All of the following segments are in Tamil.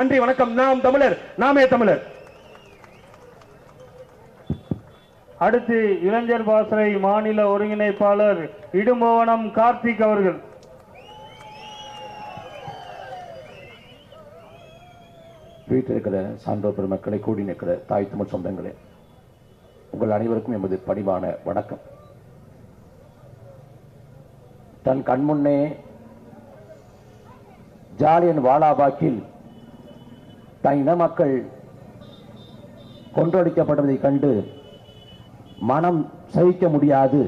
நன்றி, வணக்கம். நாம் தமிழர், நாமே தமிழர். அடுத்து இளைஞர் பாசறை மாநில ஒருங்கிணைப்பாளர் இடும்பவனம் கார்த்திக் அவர்கள். வீட்டில் இருக்கிற சான்றோர் பெருமக்களை, கூடி நிற்கிற தாய் தமிழ் சொந்தங்களே, உங்கள் அனைவருக்கும் எமது பணிவான வணக்கம். தன் கண்முன்னே ஜாலியன் வாலாபாக்கில் தன் இன மக்கள் கொன்றொழிக்கப்படுவதை கண்டு மனம் சகிக்க முடியாது.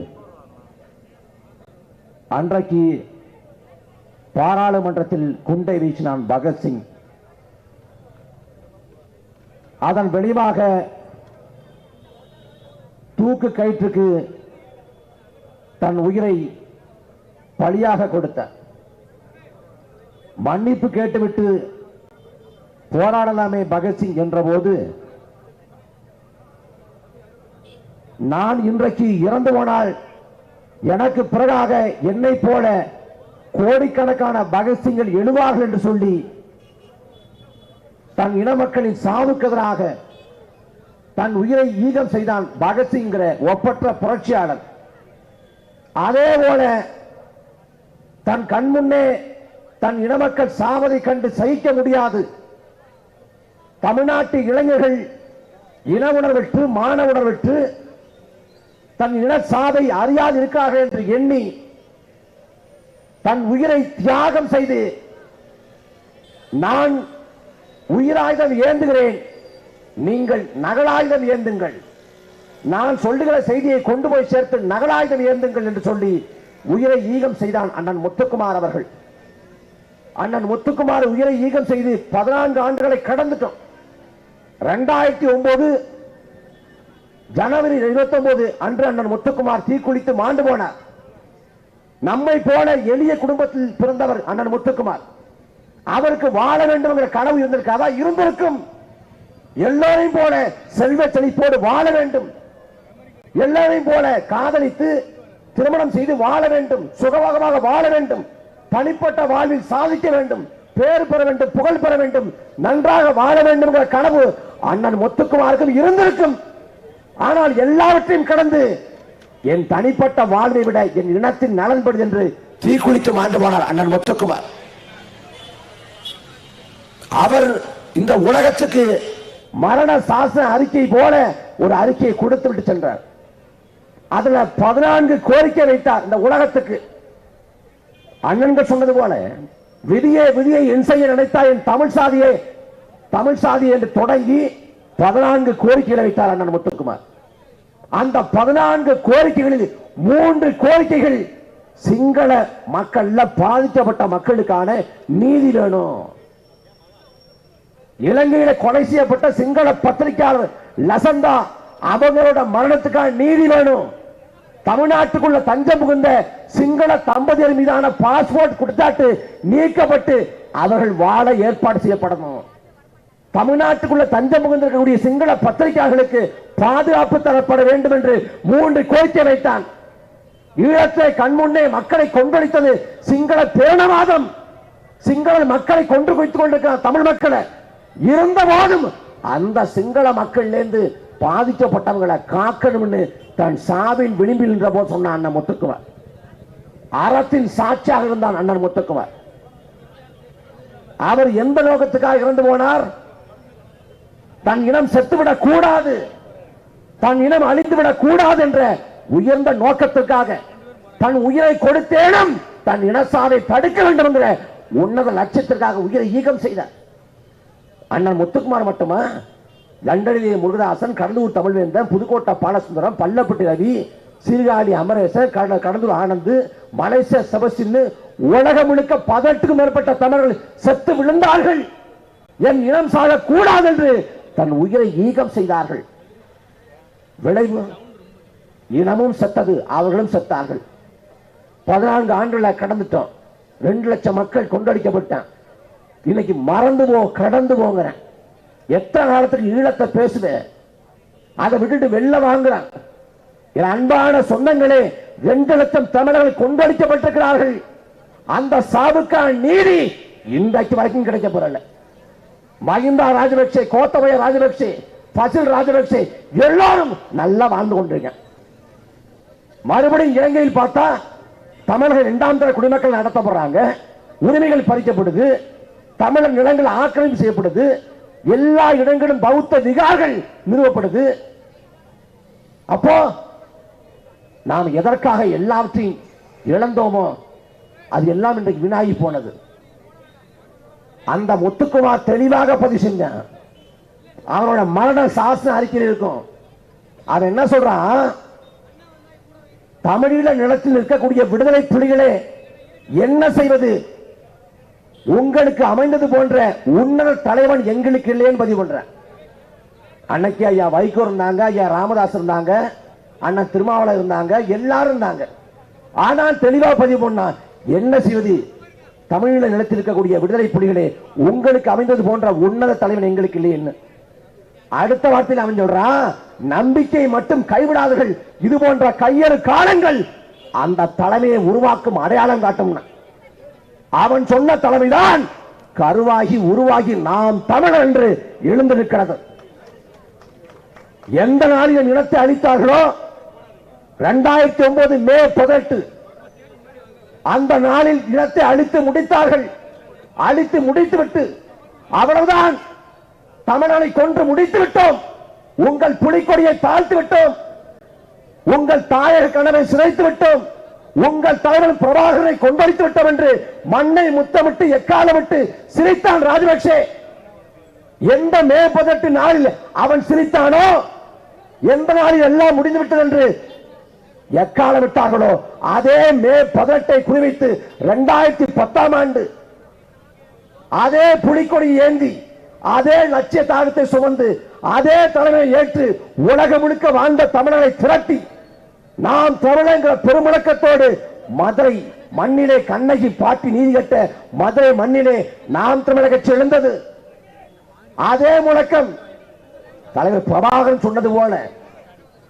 அன்றைக்கு பாராளுமன்றத்தில் குண்டை வீசினான் பகத்சிங். அதன் விளைவாக தூக்கு கயிற்றுக்கு தன் உயிரை பலியாக கொடுத்தார். மன்னிப்பு கேட்டுவிட்டு போராடலாமே பகத்சிங் என்றபோது, நான் இன்றைக்கு இறந்து போனால் எனக்கு பிறகாக என்னை போல கோடிக்கணக்கான பகத்சிங்கள் எழுவார்கள் என்று சொல்லி தன் இன மக்களின் சாவுக்கு எதிராக தன் உயிரை ஈகம் செய்தான் பகத்சிங்கிற ஒப்பற்ற புரட்சியாளர். அதே போல தன் கண்முன்னே தன் இன மக்கள் சாவதை கண்டு சகிக்க முடியாது. தமிழ்நாட்டு இளைஞர்கள் இன உணர்வற்று, மான உணர்வற்று தன் இன சாதை அறியாது இருக்கிறார்கள் என்று எண்ணி தன் உயிரை தியாகம் செய்து, நான் உயிராயுதம் ஏந்துகிறேன், நீங்கள் நகலாயுதம் ஏந்துங்கள், நான் சொல்லுகிற செய்தியை கொண்டு போய் சேர்த்து நகலாயுதம் ஏந்துங்கள் என்று சொல்லி உயிரை ஈகம் செய்தான் அண்ணன் முத்துக்குமார் அவர்கள். அண்ணன் முத்துக்குமார் உயிரை ஈகம் செய்து 14 ஆண்டுகளை கடந்துட்டோம். 2009 ஜனவரி 29 அன்று அண்ணன் முத்துக்குமார் தீக்குளித்து மாண்டு போனார். நம்மை போல எளிய குடும்பத்தில் பிறந்தவர் அண்ணன் முத்துக்குமார். அவருக்கு வாழ வேண்டும் என்ற கனவு இருந்திருக்காதா? இருந்திருக்கும். எல்லோரையும் போல செல்வ செழிப்போடு வாழ வேண்டும், எல்லோரையும் போல காதலித்து திருமணம் செய்து வாழ வேண்டும், சுகமாக வாழ வேண்டும், தனிப்பட்ட வாழ்வில் சாதிக்க வேண்டும், பேர் பெற வேண்டும், புகழ் பெற வேண்டும், நன்றாக வாழ வேண்டும் என்ற கனவு அண்ணன் முத்துக்குமாருக்கும் இருந்திருக்கும். ஆனால் எல்லாவற்றையும் கடந்து என் தனிப்பட்ட வாழ்வை விட என் இனத்தின் நலன்படு என்று தீக்குளித்து மாண்டு போனார் அண்ணன் முத்துக்குமார். அவர் இந்த உலகத்துக்கு மரண சாசன அறிக்கை போல ஒரு அறிக்கையை கொடுத்து விட்டு சென்றார். அதுல 14 கோரிக்கை வைத்தார் இந்த உலகத்துக்கு. அண்ணன்கள் சொன்னது போல, விதியை விதியை என் செய்ய நினைத்தா என் தமிழ் சாதி என்று தொடங்கி 14 கோரிக்கைகளை வைத்தார் அண்ணன் முத்துக்குமார். அந்த 14 கோரிக்கைகளில் 3 கோரிக்கைகள் சிங்கள மக்கள்ல பாதிக்கப்பட்ட மக்களுக்கான நீதி வேணும். இலங்கையில கொலை செய்யப்பட்ட சிங்கள பத்திரிகையாளர் லசந்தா அவங்களோட மரணத்துக்கான நீதி வேணும். தமிழ்நாட்டுக்குள்ள தஞ்சம் புகுந்த சிங்கள தம்பதியர் மீதான பாஸ்போர்ட் குற்றச்சாட்டு நீக்கப்பட்டு அவர்கள் வாழ ஏற்பாடு செய்யப்படணும். தமிழ்நாட்டுக்குள்ள தஞ்சம் புகுந்திருக்கக்கூடிய சிங்கள பத்திரிகையாளர்களுக்கு பாதுகாப்பு தரப்பட வேண்டும் என்று 3 கோரிக்கை வைத்தான். ஈழத்தை கண்முன்னே மக்களை கொன்றளித்தது சிங்கள பேரணவாதம். சிங்கள மக்களை கொன்று குவித்துக் கொண்டிருக்கிற தமிழ் மக்களை இருந்த போதும் அந்த சிங்கள மக்களிலிருந்து பாதிக்கப்பட்டவங்களை காக்கணும்னு தன் சாவின் விளிம்பில் என்ற போது சொன்ன அண்ணன் முத்துக்குமார். அறத்தின் சாட்சியாக இருந்தான் அண்ணன் முத்துக்குமார். அவர் எந்த நோக்கத்துக்காக இறந்து போனார்? தன் இனம் செத்துவிடக் கூடாது, தன் இனம் அழிந்துவிடக் கூடாது என்ற உயர்ந்த நோக்கத்திற்காக தன் உயிரை கொடுத்தேனும் தன் இனசாவை தடுக்க வேண்டும் என்ற உன்னத லட்சியத்திற்காக உயிரை ஈகம் செய்தார். அண்ணன் முத்துக்குமார் மட்டுமா? லண்டனிலே முருகதாசன், கடலூர் தமிழ்வேந்தன், புதுக்கோட்டை பாலசுந்தரம், பள்ளப்பட்டி ரவி, சீர்காழி அமரேசன், கடலூர் ஆனந்த், மலேசிய செபஸ்டின், உலகம் முழுக்க 18க்கும் மேற்பட்ட தமிழர்கள் செத்து விழுந்தார்கள். என் இனம் சாக கூடாது என்று தன் உயிரை ஈகம் செய்தார்கள். விளைவு இனமும் செத்தது, அவர்களும் செத்தார்கள். 14 ஆண்டுகளை கடந்துட்டோம். 2 லட்சம் மக்கள் கொண்டடிக்கப்பட்டான். இன்னைக்கு மறந்து கடந்து போங்கிற எத்தனை காலத்துக்கு ஈழத்தை பேசுவேன், அதை விட்டுட்டு வெளில வாங்குறான். என் அன்பான சொந்தங்களே, 2 லட்சம் தமிழர்கள் கொண்டடிக்கப்பட்டிருக்கிறார்கள். அந்த சாவுக்கான நீதி இன்றைக்கு வரைக்கும் கிடைக்க போறல. மஹிந்தா ராஜபக்சே, கோத்தபய ராஜபக்சே, பசில் ராஜபக்சே எல்லாரும் நல்லா வாழ்ந்து கொண்டிருக்க. மறுபடியும் இலங்கையில் பார்த்தா தமிழர்கள் இரண்டாம் தர குடிமக்கள் நடத்தப்படுறாங்க, உரிமைகள் பறிக்கப்படுது, தமிழர் நிலங்கள் ஆக்கிரமிப்பு செய்யப்படுது, எல்லா இடங்களும் பௌத்த விகார்கள் நிறுவப்படுது. அப்போ நாம் எதற்காக எல்லாவற்றையும் இழந்தோமோ அது எல்லாம் இன்றைக்கு வினாகி போனது. அந்த முத்துக்குமார் தெளிவாக பதிவு செஞ்சான். அவரோட மரண சாசன அறிக்கையில் இருக்கும். அவன் என்ன சொல்றான், தமிழீழ நிலத்தில் இருக்கக்கூடிய விடுதலை புலிகளே என்ன செய்வது, உங்களுக்கு அமைந்தது போன்ற உன்னத தலைவன் எங்களுக்கு இல்லைன்னு பதிவு பண்ற. அன்னைக்கு ஐயா வைகோ இருந்தாங்க, ஐயா ராமதாஸ் இருந்தாங்க, அண்ணன் திருமாவளவன் இருந்தாங்க, எல்லாரும் இருந்தாங்க. ஆனால் தெளிவா பதிவு பண்ணா, என்ன செய்வது, தமிழீழ நிலத்தில் இருக்கக்கூடிய விடுதலை புலிகளே உங்களுக்கு அமைந்தது போன்ற உன்னத தலைவன் எங்களுக்கு இல்லைன்னு. அடுத்த வார்த்தையில் அவன் சொல்றான், நம்பிக்கை மட்டும் கைவிடாதீர்கள், இது போன்ற கையறு காலங்கள் அந்த தலைமையை உருவாக்கும் அடையாளம் காட்டும். அவன் சொன்ன தலைமைதான் கருவாகி உருவாகி நாம் தமிழர் என்று எழுந்து நிற்கிறது. எந்த நாளில் இனத்தை அளித்தார்களோ 2009 மே 18 அந்த நாளில் இனத்தை அழித்து முடித்தார்கள். அழித்து முடித்துவிட்டு அவ்வளவுதான், தமிழனை கொன்று முடித்து விட்டோம், உங்கள் புலிக்கொடியை தாழ்த்து விட்டோம், உங்கள் தாயக கனவை சிதைத்து விட்டோம், உங்கள் தலைவர் பிரபாகரனை கொண்டடித்து விட்டோம் என்று மண்ணை முத்தமிட்டு எக்காலமிட்டு சிரித்தான் ராஜபக்சே. எந்த மே 18 நாளில் அவன் சிரித்தானோ, எந்த நாளில் எல்லாம் முடிந்துவிட்டது என்று எக்காலம் விட்டார்களோ, அதே மே 18 குறிவைத்து 2010 ஆண்டு அதே புலிக்கொடி ஏந்தி அதே லட்சிய தாகத்தை சுமந்து அதே தலைமையை ஏற்று உலகம் முழுக்க வாழ்ந்த தமிழரை திரட்டி நாம் தமிழங்கிற பெருமுழக்கத்தோடு மதுரை மண்ணிலே கண்ணகி பாட்டி நீதி கட்ட மதுரை மண்ணிலே நாம் தமிழக கட்சி எழுந்தது. அதே முழக்கம் தலைவர் பிரபாகரன் சொன்னது போல,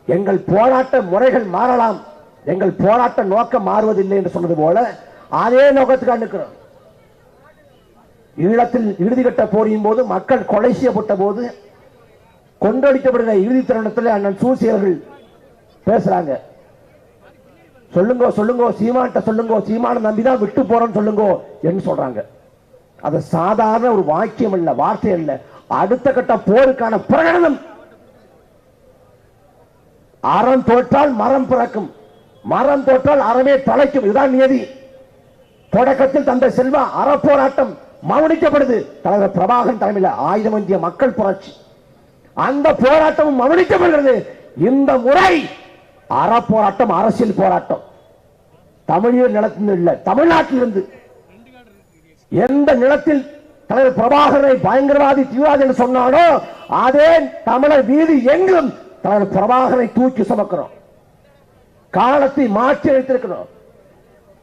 எங்கள் போராட்ட முறைகள் மாறலாம், எங்கள் போராட்ட நோக்கம் மாறுவதில்லை என்று சொன்னது போல அதே நோக்கத்துக்கு அனுக்கிறோம். ஈழத்தில் இறுதிக்கட்ட போரின் போது மக்கள் கொலை செய்யப்பட்ட போது கொன்றடிக்கப்படுகிற இறுதி தருணத்தில் அண்ணன் சூசி அவர்கள் பேசுறாங்க, சொல்லுங்க சொல்லுங்க சீமான்ட்ட சொல்லுங்க, சீமான நம்பிதான் விட்டு போறோம் சொல்லுங்க என்று சொல்றாங்க. அது சாதாரண ஒரு வாக்கியம் இல்ல, வார்த்தை அல்ல, அடுத்த கட்ட போருக்கான பிரகடனம். அறம் தோற்றால் மரம் பிறக்கும், மரம் தோற்றால் அறமே தலைக்கும், இதுதான் நியதி. தொடக்கத்தில் தந்தை செல்வா அறப்போராட்டம் மௌனிக்கப்படுது, தலைவர் பிரபாகரன் தலைமையில் ஆயுதம் ஏந்திய மக்கள் புரட்சி, அந்த போராட்டமும் மௌனிக்கப்படுகிறது. இந்த முறை அறப்போராட்டம் அரசியல் போராட்டம். தமிழீழ நிலத்தில் இல்ல, தமிழ்நாட்டில் இருந்து எந்த நிலத்தில் தலைவர் பிரபாகரனை பயங்கரவாதி தீவிரவாதி என்று சொன்னானோ அதே தமிழர் வீதி எங்கும் தலைவர் பிரபாகரனை தூக்கி சுமக்கிறோம். காலத்தை மாற்றி வைத்திருக்கிறோம்.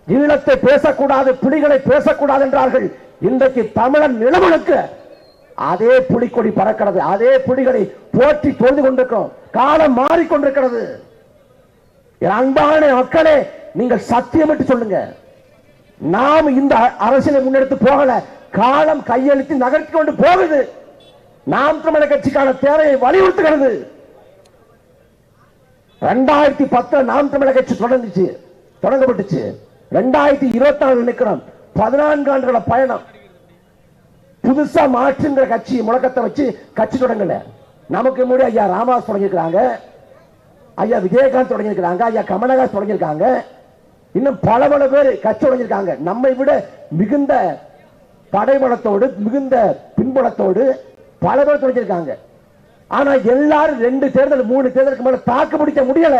ஈழத்தை பேசக்கூடாது, புலிகளை பேசக்கூடாது என்றார்கள். இன்றைக்கு தமிழன் நிலமுழுக்க அதே புலிக்கொடி பறக்கிறது, அதே புலிகளை போற்றி தொழுது கொண்டிருக்கிறோம். காலம் மாறிக்கொண்டிருக்கிறது. அன்பான மக்களே, நீங்கள் சத்தியமிட்டு சொல்லுங்க, நாம் இந்த அரசியலை முன்னெடுத்து போகல, காலம் கையெழுத்து நகர்த்தி கொண்டு போகுது. நாம் தமிழர் கட்சிக்கான தேவையை வலியுறுத்துகிறது. 2010 நாம் தமிழர் கட்சி தொடங்கப்பட்டுச்சு. 2024 நிற்கிறோம். 14 ஆண்டுகள பயணம். புதுசா மாற்றுங்கிற கட்சி முழக்கத்தை வச்சு கட்சி தொடங்கல. நமக்கு முன்னாடி ஐயா ராமதாஸ் தொடங்கியிருக்காங்க, ஐயா விஜயகாந்த் தொடங்கியிருக்காங்க, ஐயா கமலஹாசன் தொடங்கியிருக்காங்க, இன்னும் பல பேர் கட்சி தொடங்கியிருக்காங்க. நம்மை விட மிகுந்த படைபலத்தோடு மிகுந்த பின்புலத்தோடு பல பேர் தொடங்கியிருக்காங்க. ஆனா எல்லாரும் 2 தேர்தல் 3 தேர்தலுக்கு மேல தாக்கு பிடிக்க முடியல.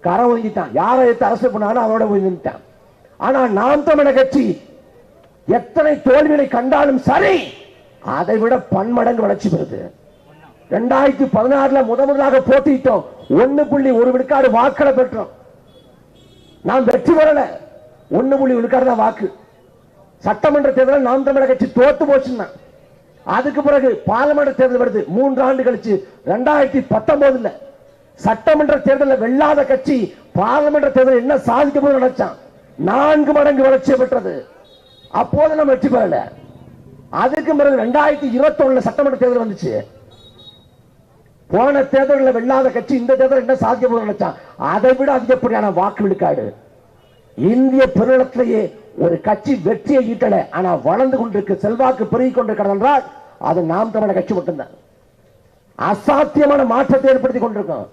கரை ஒதுங்கிட்டான். யாரை எடுத்து அரசு பண்ணாலும் அவரோட ஒதுங்கிட்டான். ஆனா நாம் தமிழர் கட்சி எத்தனை தோல்விகளை கண்டாலும் சரி, அதை விட பன்மடங்கு வளர்ச்சி பெறுது. 2016 முதலாக போட்டியிட்டோம். 1.1 விழுக்காடு வாக்களை பெற்றோம். நாம் வெற்றி பெறல, 1 விழுக்காடு தான் வாக்கு. சட்டமன்ற தேர்தலில் நாம் தமிழர் கட்சி தோத்து போச்சுன்னா அதுக்கு பிறகு பார்லிமெண்ட் தேர்தல் வருது 3 ஆண்டு கழிச்சு 2019 சட்டமன்ற தேர்தலில் வெல்லாத கட்சி பார்லிமெண்ட் தேர்தல் என்ன சாதிக்க போது நினைச்சான். 4 மடங்கு வளர்ச்சி பெற்றது. அப்போது நம்ம வெற்றி பெறல. அதுக்கு பிறகு 2021 சட்டமன்ற தேர்தல் வந்துச்சு. போன தேர்தலில் வெல்லாத கட்சி இந்த தேர்தல் என்ன சாதிக்க போது நினைச்சான். அதை விட அதிகப்படியான வாக்கு விழுக்காடு. இந்திய பெருநிலத்திலேயே ஒரு கட்சி வெற்றியை ஈட்டல, ஆனா வளர்ந்து கொண்டிருக்கு, செல்வாக்கு பெருகிக் கொண்டிருக்கிறது என்றால் அது நாம் தமிழர் கட்சி மட்டும்தான். அசாத்தியமான மாற்றத்தை ஏற்படுத்திக் கொண்டிருக்கோம்.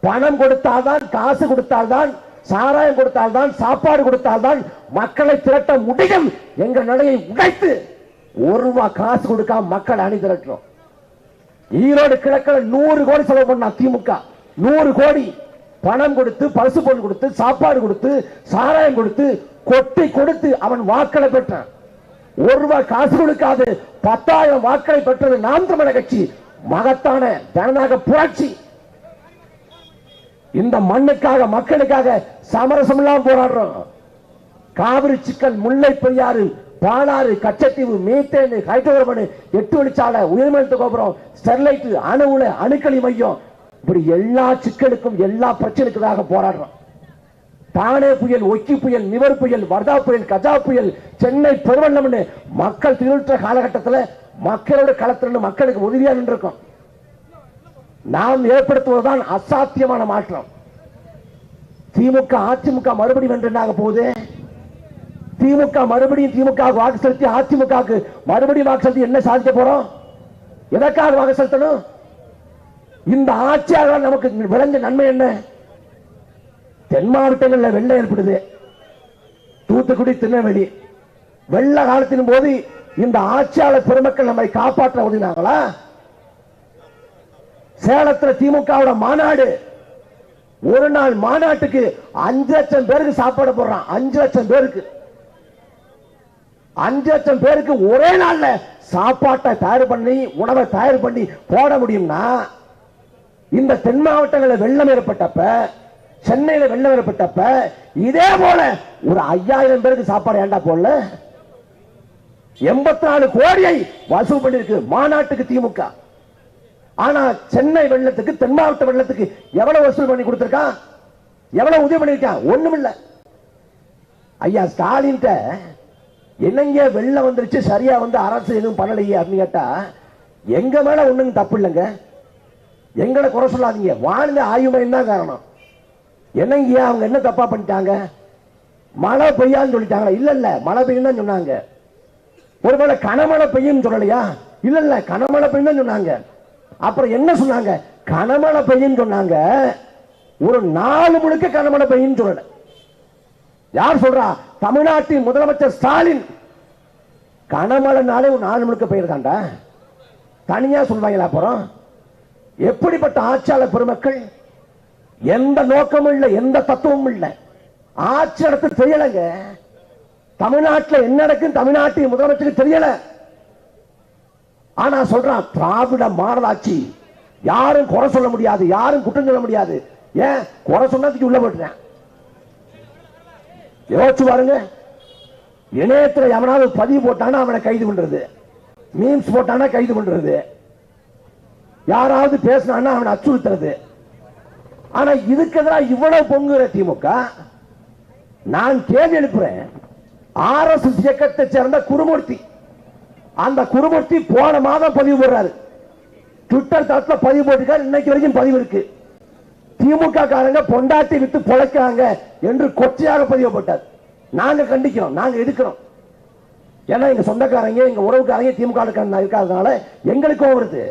பணம் கொடுத்தால்தான், காசு கொடுத்தால்தான், சாராயம் கொடுத்தால்தான், சாப்பாடு கொடுத்தால்தான் மக்களை திரட்ட முடியும் என்ற நிலையை உடைத்து 1 ரூபாய் காசு கொடுக்காம மக்கள் அணி திரட்டுறோம். ஈரோடு கிழக்கில் 100 கோடி செலவு பண்ணா திமுக. 100 கோடி பணம் கொடுத்து, பரிசு பொருள் கொடுத்து, சாப்பாடு கொடுத்து, சாராயம் கொடுத்து, கொட்டி கொடுத்து அவன் வாக்களை பெற்றான். 1 ரூபாய் காசு கொடுக்காது 10,000 வாக்களை பெற்றது நாம் தமிழர் கட்சி. மகத்தான ஜனநாயக புரட்சி. இந்த மண்ணுக்காக, மக்களுக்காக சமரசம் இல்லாம போராடுறோம். காவிரி சிக்கல், முல்லை பெரியாறு, பாலாறு, கச்சத்தீவு, மீத்தேன், ஹைட்ரோகார்பன், 8 வழிச்சாலை, உயர்மின் கோபுரம், ஸ்டெர்லைட், அணு உலை, அணுக்களி மையம், இப்படி எல்லா சிக்கலுக்கும், எல்லா பிரச்சனைக்காக போராடுறோம். தானே புயல், ஒக்கி புயல், நிவர் புயல், வர்தா புயல், கஜா புயல், சென்னை பெருவெள்ளம், மக்கள் திருத்த காலகட்டத்தில் மக்களோட களத்தில் மக்களுக்கு உதவியா நின்றிருக்கும். நாம் ஏற்படுத்துவதுதான் அசாத்தியமான மாற்றம். திமுக அதிமுக மறுபடியும் வென்றாக போகுது. திமுக மறுபடியும் திமுக வாக்கு செலுத்தி அதிமுக மறுபடியும் வாக்கு செலுத்தி என்ன சாதிக்க போறோம்? எதற்காக வாக்கு செலுத்தணும்? இந்த ஆட்சியாக நமக்கு விளைஞ்ச நன்மை என்ன? தென் மாவட்டங்களில் வெள்ளம் ஏற்படுது. தூத்துக்குடி, திருநெல்வேலி வெள்ள காலத்தின் போது இந்த ஆட்சியாளர் பெருமக்கள் நம்மை காப்பாற்ற உதவினாங்களா? சேலத்தில் திமுக மாநாடு, ஒரு நாள் மாநாட்டுக்கு 5 லட்சம் பேருக்கு சாப்பாடு போடுறான். 5 லட்சம் பேருக்கு, 5 லட்சம் பேருக்கு ஒரே நாள்ல சாப்பாட்டை தயார் பண்ணி, உணவை தயார் பண்ணி போட முடியும்னா, இந்த தென் மாவட்டங்களில் வெள்ளம் ஏற்பட்டப்ப, சென்னையில் வெள்ளம் ஏற்பட்டப்ப இதே போல ஒரு 5000 பேருக்கு சாப்பாடு ஏண்டா போடல? 84 கோடியை வசூல் பண்ணிருக்கு மாநாட்டுக்கு திமுக. ஆனா சென்னை வெள்ளத்துக்கு, தென் மாவட்ட வெள்ளத்துக்கு எவ்வளவு வசூல் பண்ணி கொடுத்திருக்கான்? எவ்வளவு உதவி பண்ணிருக்கான்? ஒண்ணுமில்ல. ஐயா ஸ்டாலின் என்னங்க வெள்ளம் வந்துருச்சு, சரியா வந்து அரசு எதுவும் பண்ணலையே அப்படின்னு கேட்டா, எங்க மேல ஒண்ணுங்க தப்பு இல்லைங்க, எங்களை குறை சொல்லாதீங்க, வானிலை ஆய்வு மையம் தான் காரணம். என்னங்க அவங்க என்ன தப்பா பண்ணிட்டாங்க? மழை பெய்யான்னு சொல்லிட்டாங்களா? இல்ல இல்ல, மழை பெய்யும் தான் சொன்னாங்க. ஒருவேளை கனமழை பெய்யும் சொல்லலையா? இல்ல இல்ல, கனமழை பெய்யும் தான் சொன்னாங்க. அப்புறம் என்ன சொன்னாங்க? கனமழை பெய்யும் சொன்னாங்க. ஒரு நாள் முழுக்க கனமழை பெய்யும் சொல்லல. யார் சொல்றா? தமிழ்நாட்டின் முதலமைச்சர் ஸ்டாலின். கனமழைனாலே ஒரு நாள் முழுக்க பெய்யிருக்காண்டா, தனியா சொல்வாங்களா? அப்புறம் எப்படிப்பட்ட ஆட்சியாளர் பெருமக்கள்! எந்த நோக்கமும் இல்லை, எந்த தத்துவமும் இல்லை, ஆட்சி நடத்த தெரியலங்க. தமிழ்நாட்டில் என்ன நடக்கும் தமிழ்நாட்டின் முதலமைச்சருக்கு தெரியல. ஆனா சொல்றான் திராவிட மாடல் ஆட்சி. யாரும் குறை சொல்ல முடியாது, யாரும் குற்றம் சொல்ல முடியாது. ஏன் குறை சொன்னதுக்கு உள்ள போட்டுறேன்? யோசிச்சு பாருங்க. இணையத்தில் எவனாவது பதிவு போட்டானா அவனை கைது பண்றது, மீம்ஸ் போட்டானா கைது பண்றது, யாராவது பேசினான்னா அவனை அச்சுறுத்துறது. ஆனா இதுக்கு எதிராக இவ்வளவு பொங்குற திமுக. நான் கேள்வி எழுப்புறேன். RSS இயக்கத்தை சேர்ந்த குருமூர்த்தி, அந்த குருமூர்த்தி போன மாதம் பதிவு போடுறாரு, ட்விட்டர் தளத்தில் பதிவு போட்டிருக்காரு. இன்னைக்கு வரைக்கும் பதிவு இருக்கு. திமுக காரங்க பொண்டாட்டி விட்டு பொழைக்கிறாங்க என்று கொச்சையாக பதிவு போட்டார். நாங்க கண்டிக்கிறோம், நாங்க எதுக்கிறோம். ஏன்னா எங்க சொந்தக்காரங்க, எங்க உறவுக்காரங்க திமுக இருக்காதனால எங்களுக்கும் வருது.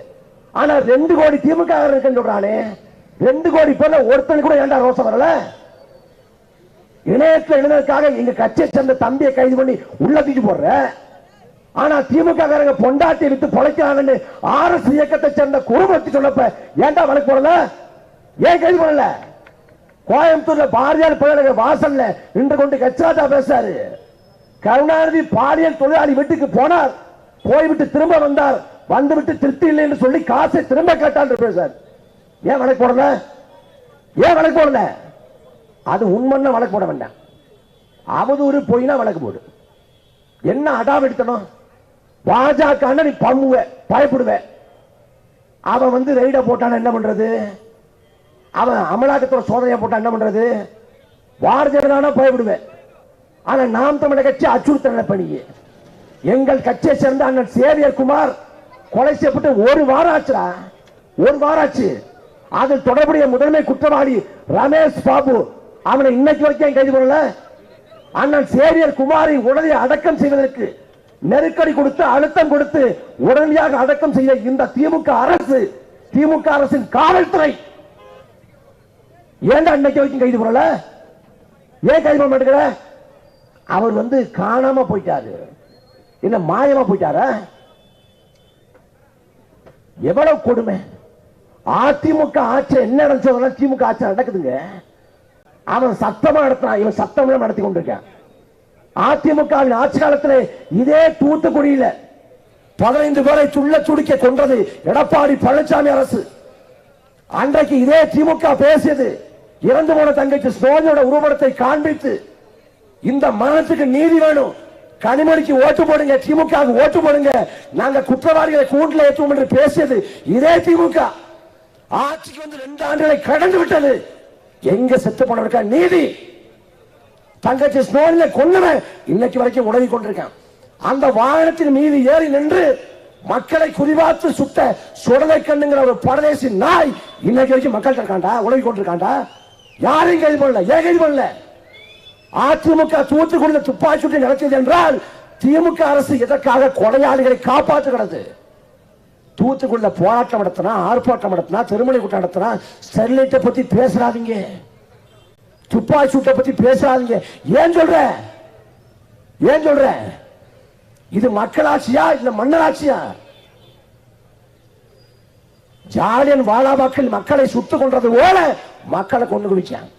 ஆனா 2 கோடி திமுக இருக்குன்னு சொல்றானே, 2 கோடி பேர்ல ஒருத்தனுக்கு கூட ஏண்டா ரோசம் வரல? இணையத்தில் எழுதுறதுக்காக எங்க கட்சியை சேர்ந்த தம்பியை கைது பண்ணி உள்ள தூக்கி போடுற. ஆனா திமுக காரங்க பொண்டாட்டி விட்டு பொழைக்கிறாங்கன்னு RSS இயக்கத்தை சேர்ந்த குருமூர்த்தி சொன்னப்ப ஏண்டா வழக்கு போடல? ஏன் கைது பண்ணல? கோயம்புத்தூர்ல பாரதியார் பல்கலைக்கழக வாசல்ல நின்று கொண்டு கச்சாட்டா பேசாரு. கருணாநிதி பாலியல் தொழிலாளி வீட்டுக்கு போனார், போய்விட்டு திரும்ப வந்தார், வந்துவிட்டு திருப்தி இல்லை என்று சொல்லி காசை திரும்ப கேட்டார் பேசார். ஏன் வழக்கு போடல? ஏன் வழக்கு போடல? அது உண்மைன்னா வழக்கு போட வேண்டாம், அவதூறு போயினா வழக்கு போடு. என்ன அடாவடித்தனம்? பாஜக நீ பம்முவ, பயப்படுவ. அவன் வந்து ரெய்ட போட்டான என்ன பண்றது? அவன் அமலாக்கத்தோட சோதனையை போட்டா என்ன பண்றது? பாரதிய ஜனதா பயப்படுவேன். ஆனா நாம் தமிழர் கட்சி அச்சுறுத்தல் பணியே எங்கள் கட்சியை சேர்ந்த அண்ணன் சேவியர் குமார் கொலை செய்யப்பட்டு ஒரு வாரம் ஆச்சுடா, ஒரு வாரம் ஆச்சு. அதில் தொடர்புடைய முதன்மை குற்றவாளி ரமேஷ் பாபு அவனை இன்னைக்கு வரைக்கும் கைது பண்ணல. அண்ணன் சேவியர் குமாரை உடனே அடக்கம் செய்வதற்கு நெருக்கடி கொடுத்து அழுத்தம் கொடுத்து உடனடியாக அடக்கம் செய்ய இந்த திமுக அரசு, திமுக அரசின் காவல்துறை ஏன்டா இன்னைக்கு வரைக்கும் கைது பண்ணல? ஏன் கைது பண்ண மாட்டேங்கிற? அவர் காணாம போயிட்டாரு, என்ன மாயமா போயிட்டாரா? எவ்வளவு கொடுமை! அதிமுக ஆட்சி என்ன நடந்தது? திமுக ஆட்சி நடக்குதுங்க. அவன் சத்தமா நடத்தினான், இவன் சத்தமா நடத்தி கொண்டிருக்கான். அதிமுகவின் ஆட்சி காலத்தில் இதே தூத்துக்குடியில 15 பேரை சுள்ள சுடிக்க கொன்றது எடப்பாடி பழனிசாமி அரசு. அன்றைக்கு இதே திமுக பேசியது, இறந்து போன தங்கச்சி சோனியோட உருவப்படத்தை காண்பித்து இந்த மரணத்துக்கு நீதி வேணும், கனிமொழிக்கு ஓட்டு போடுங்க, திமுக ஓட்டு போடுங்க, நாங்க குற்றவாளிகளை கூண்டில் ஏற்றுவோம் என்று பேசியது இதே திமுக. ஆட்சிக்கு 2 ஆண்டுகளை கடந்து விட்டது. எங்க செத்து போனவருக்கா நீதி? தங்கச்சி ஸ்னோனில கொன்னவன் இன்னைக்கு வரைக்கும் உதவி கொண்டிருக்கான். அந்த வாகனத்தின் மீது ஏறி நின்று மக்களை குறிவாத்து சுட்ட சுடலை கண்ணுங்கிற ஒரு பரதேசி நாய் இன்னைக்கு வரைக்கும் மக்கள் இருக்காண்டா, உதவி கொண்டிருக்காண்டா. யாரையும் கைது பண்ணல. ஏன் கைது பண்ணல? அதிமுக தூத்துக்குடியில் துப்பாக்கி சூட்டை நடத்தியது என்றால் திமுக அரசு எதற்காக கொலையாளிகளை காப்பாற்றுகிறது? தூத்துக்குடியில போராட்டம் நடத்தினா, ஆர்ப்பாட்டம் நடத்தினா, திருமணி கூட்டம் நடத்தினா, ஸ்டெர்லைட்டை பத்தி பேசுறாதீங்க, துப்பாக்கி சூட்டை பத்தி பேசுறாதீங்க. ஏன் சொல்ற? ஏன் சொல்ற? இது மக்களாட்சியா இல்ல மன்னராட்சியா? ஜாலியன் வாலாபாக்கில் மக்களை சுட்டுக் கொன்றது போல மக்களை கொண்டு குவிச்சாங்க.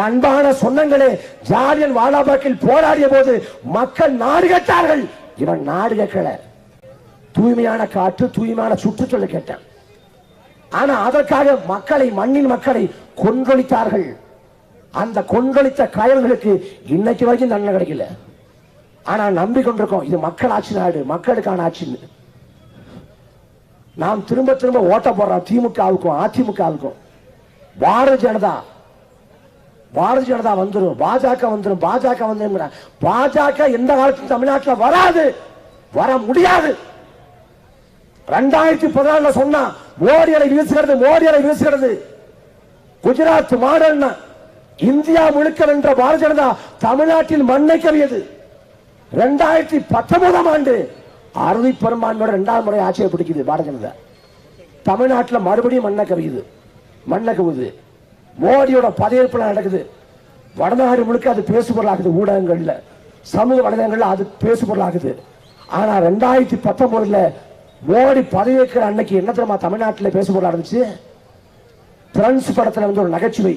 அன்பான சொந்தங்களே, ஜாலியன் வாலாபாக்கில் போராடிய போது மக்கள் நாடு கேட்டார்கள். இவன் நாடு கேட்கல, தூய்மையான காற்று, தூய்மையான சுற்றுச்சூழல் கேட்டான். ஆனா அதற்காக மக்களை, மண்ணின் மக்களை கொன்றொழித்தார்கள். அந்த கொன்றொழித்த காயல்களுக்கு இன்னைக்கு வரைக்கும் நன்மை கிடைக்கல. ஆனா நம்பிக்கொண்டிருக்கோம் இது மக்கள் ஆட்சி நாடு, மக்களுக்கான ஆட்சி. நாம் திரும்ப திரும்ப ஓட்ட போடுறோம் திமுகவுக்கும் அதிமுகவுக்கும். பாரதிய ஜனதா வந்துடும், பாஜக வந்துடும், பாஜக வந்துடும். பாஜக எந்த காலத்தில் தமிழ்நாட்டில் வராது, வர முடியாது. 2014 சொன்னா மோடி அலை வீசுகிறது, மோடி அலை வீசுகிறது. குஜராத் மாடல் இந்தியா முழுக்க வென்ற பாரதிய ஜனதா தமிழ்நாட்டில் மண்ணை கவியது. 2019 ஆண்டு அறுதி பெரும்பான்மையோட 2வது முறை ஆட்சியை பிடிக்குது பாரதிய ஜனதா. தமிழ்நாட்டில் மறுபடியும் மண்ணை கவியுது, மண்ணை கவுது. மோடியோட பதவியேற்பு நடக்குது. வடநாடு முழுக்க அது பேசுபொருளாகுது, ஊடகங்கள்ல, சமூக வலைதளங்கள்ல அது பேசுபொருளாகுது. ஆனா 2019 மோடி பதவியேற்கிற அன்னைக்கு என்ன தெரியுமா தமிழ்நாட்டில் பேசுபொருளா இருந்துச்சு? பிரெண்ட்ஸ் படத்துல ஒரு நகைச்சுவை,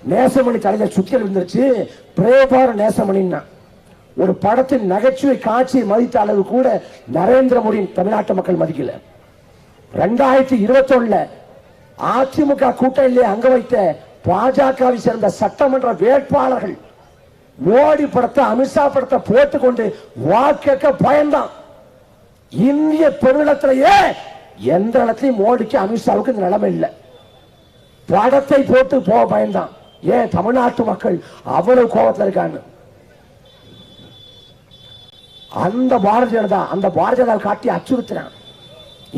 நேசமணி தலையில சுத்தியல் இருந்துச்சு. பிரேபார நேசமணின்னா ஒரு படத்தின் நகைச்சுவை காட்சியை மதித்த அளவு கூட நரேந்திர மோடி தமிழ்நாட்டு மக்கள் மதிக்கல. 2021 அதிமுக கூட்டணியிலே அங்க வைத்த பாஜகவை சேர்ந்த சட்டமன்ற வேட்பாளர்கள் மோடி படத்தை, அமித்ஷா படத்தை போட்டுக்கொண்டு வாக்கேற்க பயந்தான். இந்திய பெருநிலத்திலேயே எந்த இடத்துலையும் மோடிக்கு, அமித்ஷாவுக்கு இந்த நிலைமை இல்லை. படத்தை போட்டு போக பயந்தான். ஏன்? தமிழ்நாட்டு மக்கள் அவ்வளவு கோபத்தில் இருக்காங்க. அந்த பாரதிய ஜனதா காட்டி அச்சுறுத்தினான்.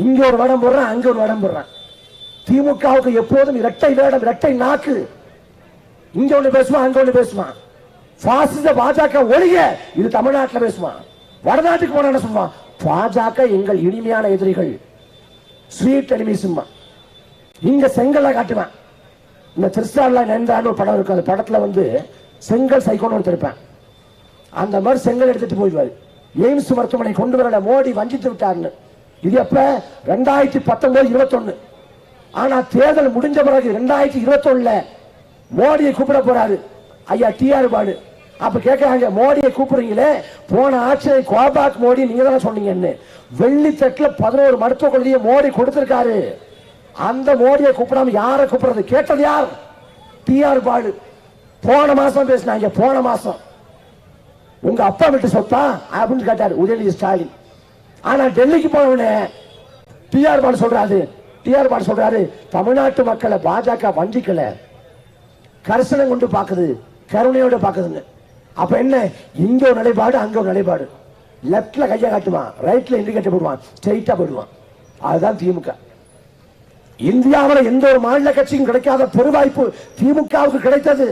இங்க ஒரு வடம் போடுறான், அங்க ஒரு வடம் போடுறான். திமுகவுக்கு எப்போதும் இரட்டை வேடம், இரட்டை நாக்கு. இங்க ஒண்ணு பேசுவான், அங்க ஒண்ணு பேசுவான். பாசிச பாஜக ஒழிய இது தமிழ்நாட்டில் பேசுவான். வடநாட்டுக்கு போன என்ன சொல்லுவான்? பாஜக எங்கள் இனிமையான எதிரிகள், ஸ்வீட் எனிமீஸ்மா. இங்க செங்கல்ல காட்டுவான். இந்த திருச்சால நெண்டான்னு ஒரு படம் இருக்கு. அந்த படத்துல செங்கல் சைக்கோன்னு ஒருத்தருப்பேன். அந்த மாதிரி செங்கல் எடுத்துட்டு போயிடுவாரு. எய்ம்ஸ் மருத்துவமனை கொண்டு வரல, மோடி வஞ்சித்து விட்டார்னு. இது எப்ப? 2019-21. ஆனா தேர்தல் முடிஞ்ச பிறகு 2021 மோடியை கூப்பிட போறாரு ஐயா டிஆர் பாலு. அப்ப கேட்கறாங்க, மோடியை கூப்பிடுறீங்களே, போன ஆட்சியை கோபாக் மோடி நீங்க தானே சொன்னீங்கன்னு. வெள்ளித்தட்டுல 11 மருத்துவக் கல்வியை மோடி கொடுத்திருக்காரு. அந்த மோடியை கூப்பிடாம யாரை கூப்பிடுறது? கேட்டது யார்? டிஆர் பாலு. போன மாசம் பேசினாங்க. போன மாசம் உங்க அப்பா வீட்டு சொத்தா அப்படின்னு கேட்டாரு உதயநிதி ஸ்டாலின். ஆனா டெல்லிக்கு போனவனே டிஆர் பாலு சொல்றாரு, தமிழ்நாட்டு மக்களை பாஜக வஞ்சிக்கல, கரிசனம் கொண்டு பாக்குது, கருணையோட பாக்குதுன்னு. அப்ப என்ன? இங்க ஒரு நிலைப்பாடு, அங்க ஒரு நிலைப்பாடு. லெப்ட்ல கையை காட்டுவான், ரைட்ல இண்டிகேட்டர் போடுவான், ஸ்ட்ரெயிட்டா போடுவான். அதுதான் திமுக. இந்தியாவில் எந்த ஒரு மாநில கட்சியும் கிடைக்காத பெருவாய்ப்பு திமுகவுக்கு கிடைத்தது.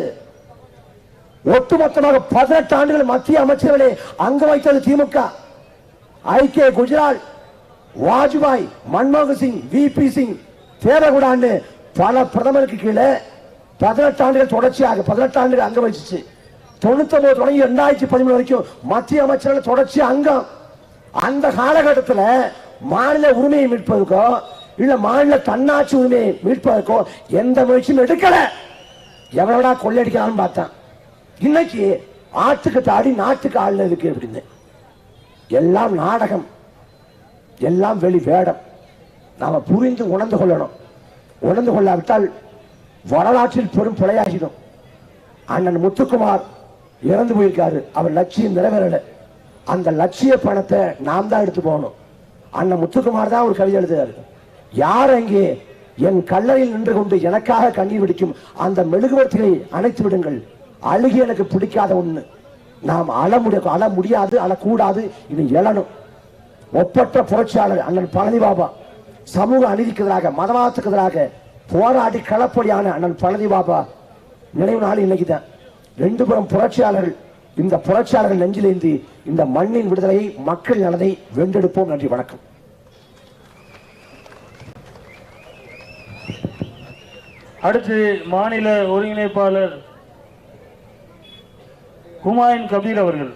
ஒட்டுமொத்தமாக 18 ஆண்டுகள் மத்திய அமைச்சர்களே அங்க வைத்தது திமுக. ஐக்கிய குஜராத், வாஜ்பாய், மன்மோகன் சிங், விபி சிங், தேவகுடான்னு பல பிரதமருக்கு கீழே 18 ஆண்டுகள் தொடர்ச்சியாக 18 ஆண்டுகள் அங்க வச்சிச்சு. 99 தொடங்கி 2013 வரைக்கும் மத்திய அமைச்சர்கள் தொடர்ச்சி அங்கம். அந்த காலகட்டத்தில் மாநில உரிமையை மீட்பதற்கோ இல்ல மாநில தன்னாட்சி உரிமையை மீட்பதற்கோ எந்த முயற்சியும் எடுக்கல. எவ்வளவுடா கொள்ளையடிக்கலாம்னு பார்த்தான். இன்னைக்கு ஆட்டுக்கு தாடி நாட்டுக்கு ஆள் இருக்கு அப்படின்னு எல்லாம் நாடகம், எல்லாம் வெளி வேடம். நாம புரிந்து உணர்ந்து கொள்ளணும். உணர்ந்து கொள்ளாவிட்டால் வரலாற்றில் பெரும் பிழையாகிடும். அண்ணன் முத்துக்குமார் இறந்து போயிருக்காரு, அவர் லட்சியம் நிறைவேறல. அந்த லட்சிய பணத்தை நாம் தான் எடுத்து போகணும். அண்ணன் முத்துக்குமார் தான் ஒரு கவிதை எழுதுறாரு, யார் அங்கே என் கல்லறையில் நின்று கொண்டு எனக்காக கண்ணீர் வெடிக்கும் அந்த மெழுகுவர்த்திகளை அணைத்து விடுங்கள், அழுகி எனக்கு பிடிக்காத ஒண்ணு. நாம் அழ முடியாது, அழக்கூடாது, இது எழணும். ஒப்பற்ற புரட்சியாளர் அண்ணன் பழனி பாபா சமூக அநீதிக்கு எதிராக, மதவாதத்துக்கு எதிராக போராடி களப்படியான அண்ணன் பழனி பாபா நினைவு நாள் இன்னைக்கு தான். 2 புறம் புரட்சியாளர்கள். இந்த புரட்சியாளர்கள் நெஞ்சிலேந்தி இந்த மண்ணின் விடுதலையை, மக்கள் நலனை வென்றெடுப்போம். நன்றி, வணக்கம். அடுத்து மாநில ஒருங்கிணைப்பாளர் ஹுமாயூன் கபீர் அவர்கள்.